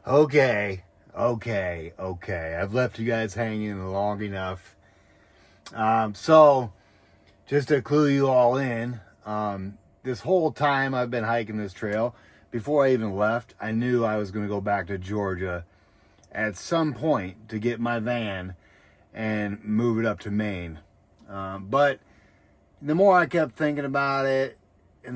Okay. I've left you guys hanging long enough. So, just to clue you all in, this whole time I've been hiking this trail, before I even left, I knew I was going to go back to Georgia at some point to get my van and move it up to Maine. But the more I kept thinking about it, I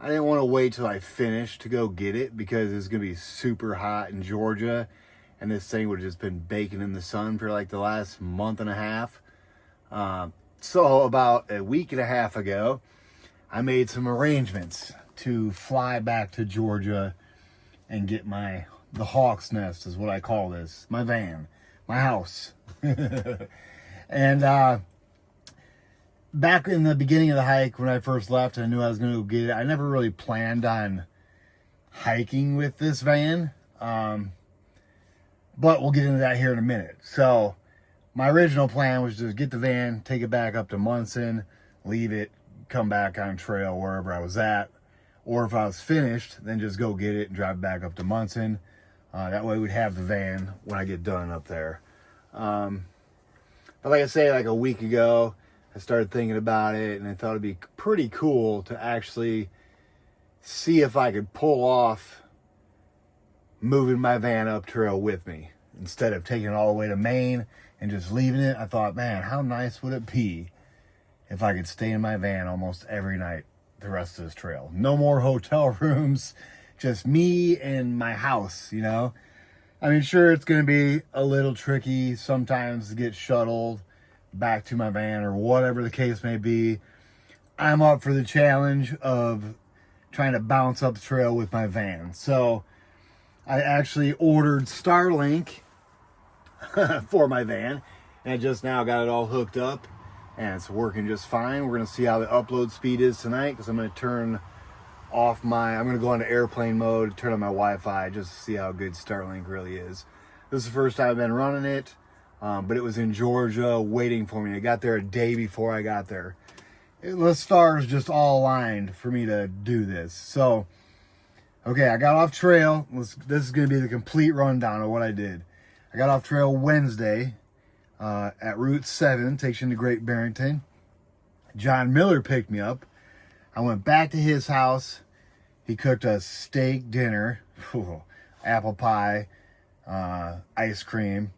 didn't want to wait till I finished to go get it because it's going to be super hot in Georgia. And this thing would have just been baking in the sun for like the last month and a half. So about a week and a half ago, I made some arrangements to fly back to Georgia and get the Hawk's Nest is what I call this. My van, my house. And back in the beginning of the hike, when I first left, I knew I was going to go get it. I never really planned on hiking with this van. But we'll get into that here in a minute. So my original plan was to get the van, take it back up to Munson, leave it, come back on trail wherever I was at. Or if I was finished, then just go get it and drive back up to Munson. That way we'd have the van when I get done up there. But like I say, like a week ago, I started thinking about it, and I thought it'd be pretty cool to actually see if I could pull off moving my van up trail with me. Instead of taking it all the way to Maine and just leaving it, I thought, man, how nice would it be if I could stay in my van almost every night the rest of this trail. No more hotel rooms, just me and my house, you know? I mean, sure, it's going to be a little tricky sometimes to get shuttled back to my van or whatever the case may be. I'm up for the challenge of trying to bounce up the trail with my van. So I actually ordered Starlink for my van, and I just now got it all hooked up, and it's working just fine. We're going to see how the upload speed is tonight, because I'm going to turn off I'm going to go into airplane mode, turn on my Wi-Fi, just to see how good Starlink really is. This is the first time I've been running it, but it was in Georgia waiting for me. I got there a day before I got there. The stars just all aligned for me to do this. So, okay, I got off trail. This is going to be the complete rundown of what I did. I got off trail Wednesday at Route 7, takes you into Great Barrington. John Miller picked me up. I went back to his house. He cooked a steak dinner, apple pie, ice cream.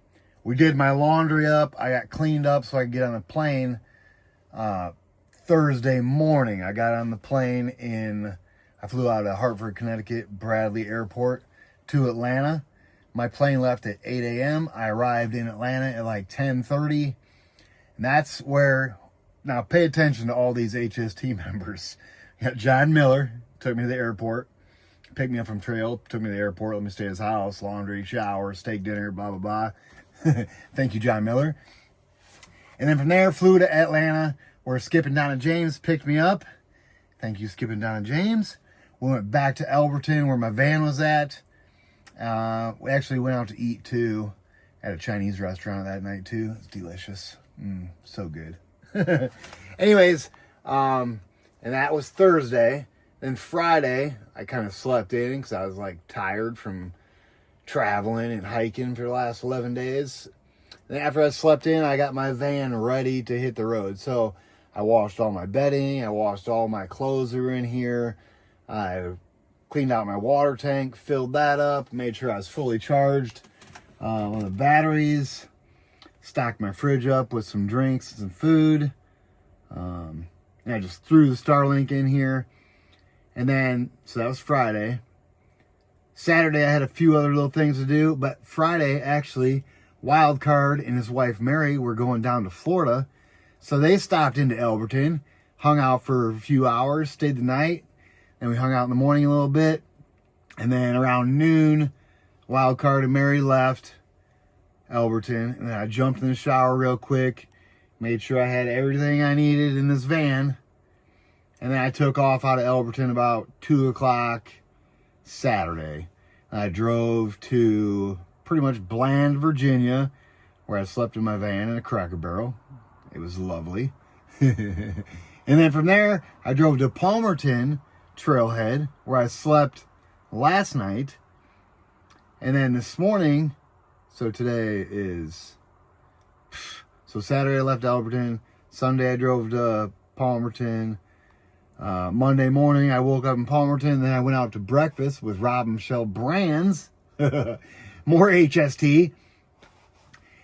We did my laundry up. I got cleaned up so I could get on the plane Thursday morning. I got on the plane I flew out of Hartford, Connecticut, Bradley Airport to Atlanta. My plane left at 8 a.m. I arrived in Atlanta at like 10:30. And that's where, now pay attention to all these HST members. You got John Miller, took me to the airport, picked me up from trail, took me to the airport, let me stay at his house, laundry, shower, steak dinner, blah, blah, blah. Thank you, John Miller. And then from there, flew to Atlanta, where Skip and Donna James picked me up. Thank you, Skip and Donna James. We went back to Elberton, where my van was at. We actually went out to eat, too, at a Chinese restaurant that night, too. It's delicious. So good. Anyways, and that was Thursday. Then Friday, I kind of slept in because I was, like, tired from traveling and hiking for the last 11 days. Then after I slept in, I got my van ready to hit the road. So I washed all my bedding. I washed all my clothes that were in here. I cleaned out my water tank, filled that up, made sure I was fully charged on the batteries, stocked my fridge up with some drinks and some food. And I just threw the Starlink in here. And then, so that was Friday. Saturday, I had a few other little things to do, but Friday, actually, Wildcard and his wife Mary were going down to Florida. So they stopped into Elberton, hung out for a few hours, stayed the night. Then we hung out in the morning a little bit. And then around noon, Wildcard and Mary left Elberton. And then I jumped in the shower real quick, made sure I had everything I needed in this van. And then I took off out of Elberton about 2 o'clock Saturday. I drove to pretty much Bland, Virginia, where I slept in my van in a Cracker Barrel. It was lovely. And And then from there, I drove to Palmerton Trailhead, where I slept last night. And then this morning, so today is, so Saturday I left Alberton. Sunday I drove to Palmerton. Monday morning I woke up in Palmerton. Then I went out to breakfast with Rob and Michelle Brands. More HST.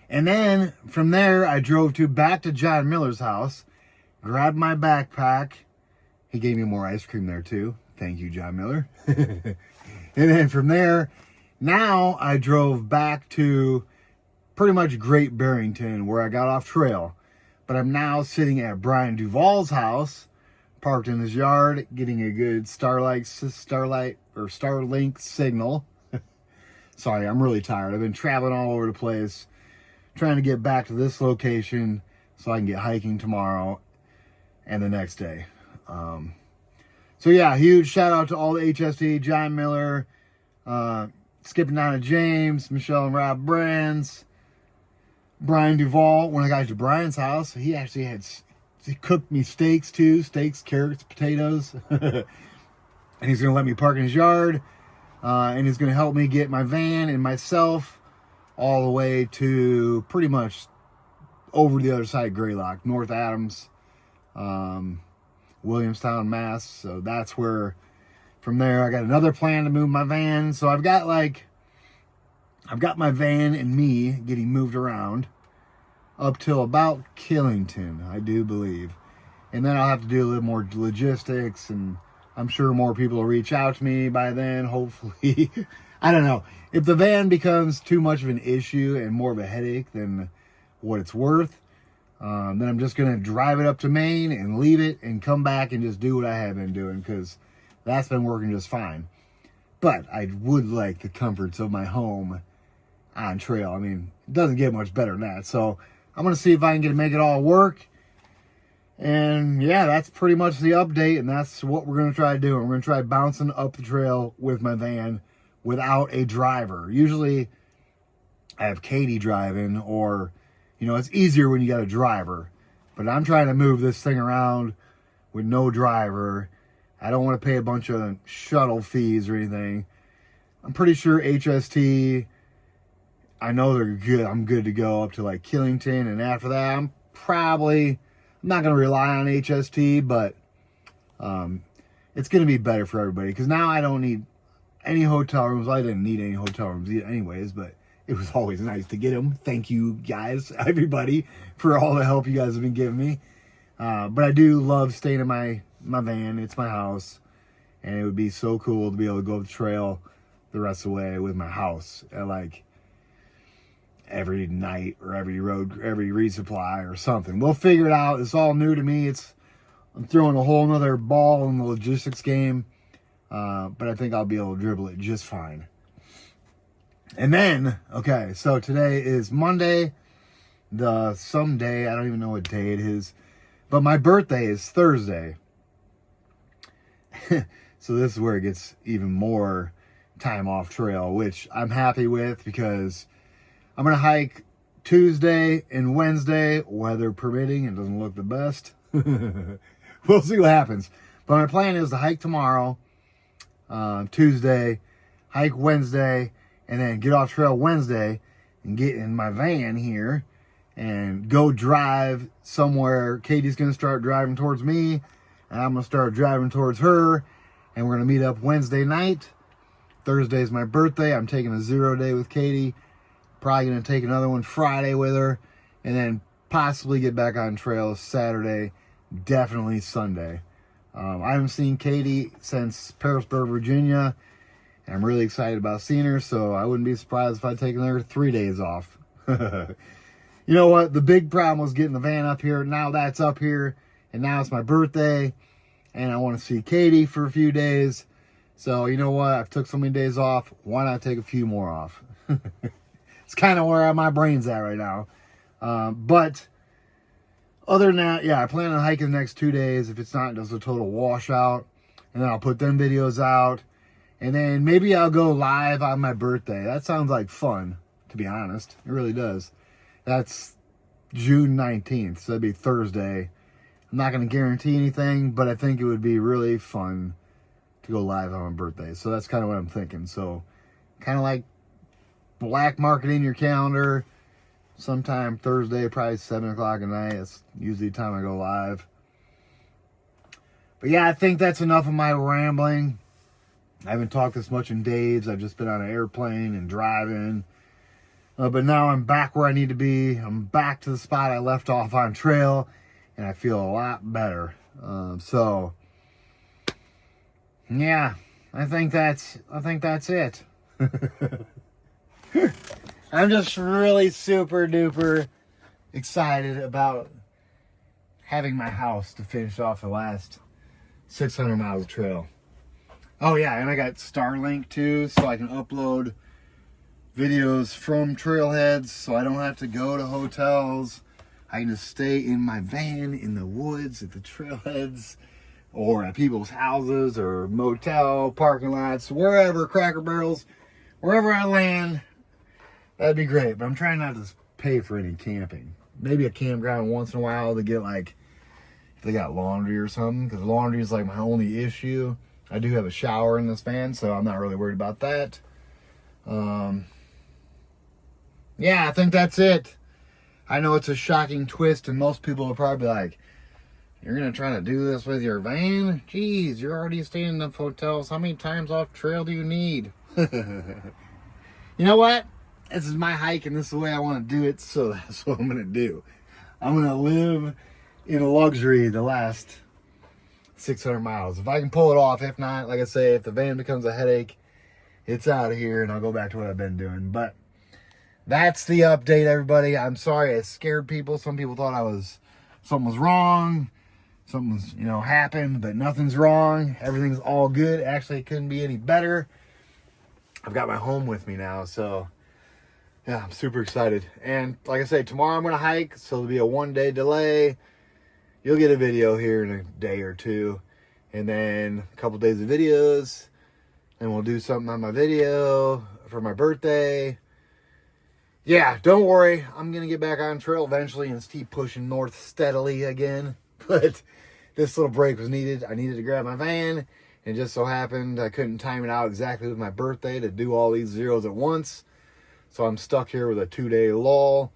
And then from there I drove back to John Miller's house. Grabbed my backpack. He gave me more ice cream there too. Thank you, John Miller. And then from there, now I drove back to pretty much Great Barrington, where I got off trail. But I'm now sitting at Brian Duvall's house, parked in his yard, getting a good Starlink signal. Sorry, I'm really tired. I've been traveling all over the place, trying to get back to this location so I can get hiking tomorrow and the next day. So yeah, huge shout out to all the HST, John Miller, skipping down to James, Michelle and Rob Brands, Brian Duvall. When I got to Brian's house, he actually he cooked me steaks too, carrots, potatoes. And he's going to let me park in his yard. And he's going to help me get my van and myself all the way to pretty much over the other side of Greylock, North Adams, Williamstown, Mass. So that's where, from there, I got another plan to move my van. So I've got my van and me getting moved around up till about Killington, I do believe. And then I'll have to do a little more logistics, and I'm sure more people will reach out to me by then, hopefully. I don't know. If the van becomes too much of an issue and more of a headache than what it's worth, then I'm just going to drive it up to Maine and leave it and come back and just do what I have been doing, because that's been working just fine. But I would like the comforts of my home on trail. I mean, it doesn't get much better than that. So I'm going to see if I can make it all work. And yeah, that's pretty much the update, and that's what we're going to try doing. We're going to try bouncing up the trail with my van without a driver. Usually I have Katie driving, or, you know, it's easier when you got a driver. But I'm trying to move this thing around with no driver. I don't want to pay a bunch of shuttle fees or anything. I'm pretty sure HST, I know they're good. I'm good to go up to like Killington, and after that, I'm not going to rely on HST, but it's going to be better for everybody, because now I don't need any hotel rooms. I didn't need any hotel rooms anyways, but it was always nice to get them. Thank you guys, everybody, for all the help you guys have been giving me. But I do love staying in my van. It's my house, and it would be so cool to be able to go up the trail the rest of the way with my house at like every night or every resupply or something. We'll figure it out. It's all new to me. I'm throwing a whole nother ball in the logistics game, but I think I'll be able to dribble it just fine. And then, okay, so today is Monday, someday, I don't even know what day it is, but my birthday is Thursday. So this is where it gets even more time off trail, which I'm happy with, because I'm going to hike Tuesday and Wednesday, weather permitting. It doesn't look the best. We'll see what happens. But my plan is to hike tomorrow, Tuesday, hike Wednesday, and then get off trail Wednesday and get in my van here and go drive somewhere. Katie's going to start driving towards me, and I'm going to start driving towards her, and we're going to meet up Wednesday night. Thursday's my birthday. I'm taking a 0 day with Katie. Probably going to take another one Friday with her, and then possibly get back on trail Saturday, definitely Sunday. I haven't seen Katie since Pearisburg, Virginia, and I'm really excited about seeing her, so I wouldn't be surprised if I'd taken her 3 days off. You know what? The big problem was getting the van up here. Now that's up here, and now it's my birthday, and I want to see Katie for a few days. So, you know what? I've took so many days off. Why not take a few more off? It's kind of where my brain's at right now. But other than that, yeah, I plan on hiking the next 2 days. If it's not just a total washout, and then I'll put them videos out. And then maybe I'll go live on my birthday. That sounds like fun, to be honest. It really does. That's June 19th, so that'd be Thursday. I'm not going to guarantee anything, but I think it would be really fun to go live on my birthday. So that's kind of what I'm thinking. So kind of like black market in your calendar. Sometime Thursday, probably 7 o'clock at night. That's usually the time I go live. But yeah, I think that's enough of my rambling. I haven't talked this much in days. I've just been on an airplane and driving. But now I'm back where I need to be. I'm back to the spot I left off on trail. And I feel a lot better. So, yeah, I think that's it. I'm just really super duper excited about having my house to finish off the last 600 miles of trail. Oh yeah, and I got Starlink too, so I can upload videos from trailheads, so I don't have to go to hotels. I can just stay in my van in the woods at the trailheads, or at people's houses, or motel parking lots, wherever, Cracker Barrels, wherever I land. That'd be great, but I'm trying not to pay for any camping. Maybe a campground once in a while to get, like, if they got laundry or something, because laundry is like my only issue. I do have a shower in this van, so I'm not really worried about that. Yeah, I think that's it. I know it's a shocking twist, and most people will probably be like, you're going to try to do this with your van? Jeez, you're already staying in the hotels. How many times off trail do you need? You know what? This is my hike, and this is the way I want to do it, so that's what I'm going to do. I'm going to live in luxury the last 600 miles. If I can pull it off, if not, like I say, if the van becomes a headache, it's out of here, and I'll go back to what I've been doing. But that's the update, everybody. I'm sorry I scared people. Some people thought something was wrong. Something was, happened, but nothing's wrong. Everything's all good. Actually, it couldn't be any better. I've got my home with me now, so yeah, I'm super excited. And like I say, tomorrow I'm going to hike, so there'll be a 1-day delay. You'll get a video here in a day or two, and then a couple days of videos, and we'll do something on my video for my birthday. Yeah, don't worry. I'm going to get back on trail eventually and keep pushing north steadily again. But this little break was needed. I needed to grab my van. And just so happened I couldn't time it out exactly with my birthday to do all these zeros at once. So I'm stuck here with a 2-day lull.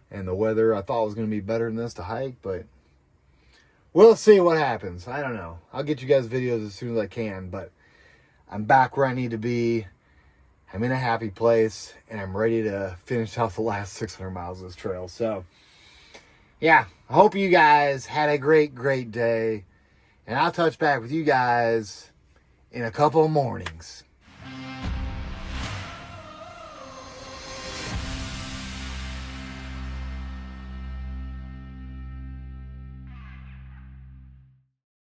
And the weather I thought was going to be better than this to hike. But we'll see what happens. I don't know. I'll get you guys videos as soon as I can. But I'm back where I need to be. I'm in a happy place, and I'm ready to finish out the last 600 miles of this trail. So, yeah, I hope you guys had a great, great day, and I'll touch back with you guys in a couple of mornings.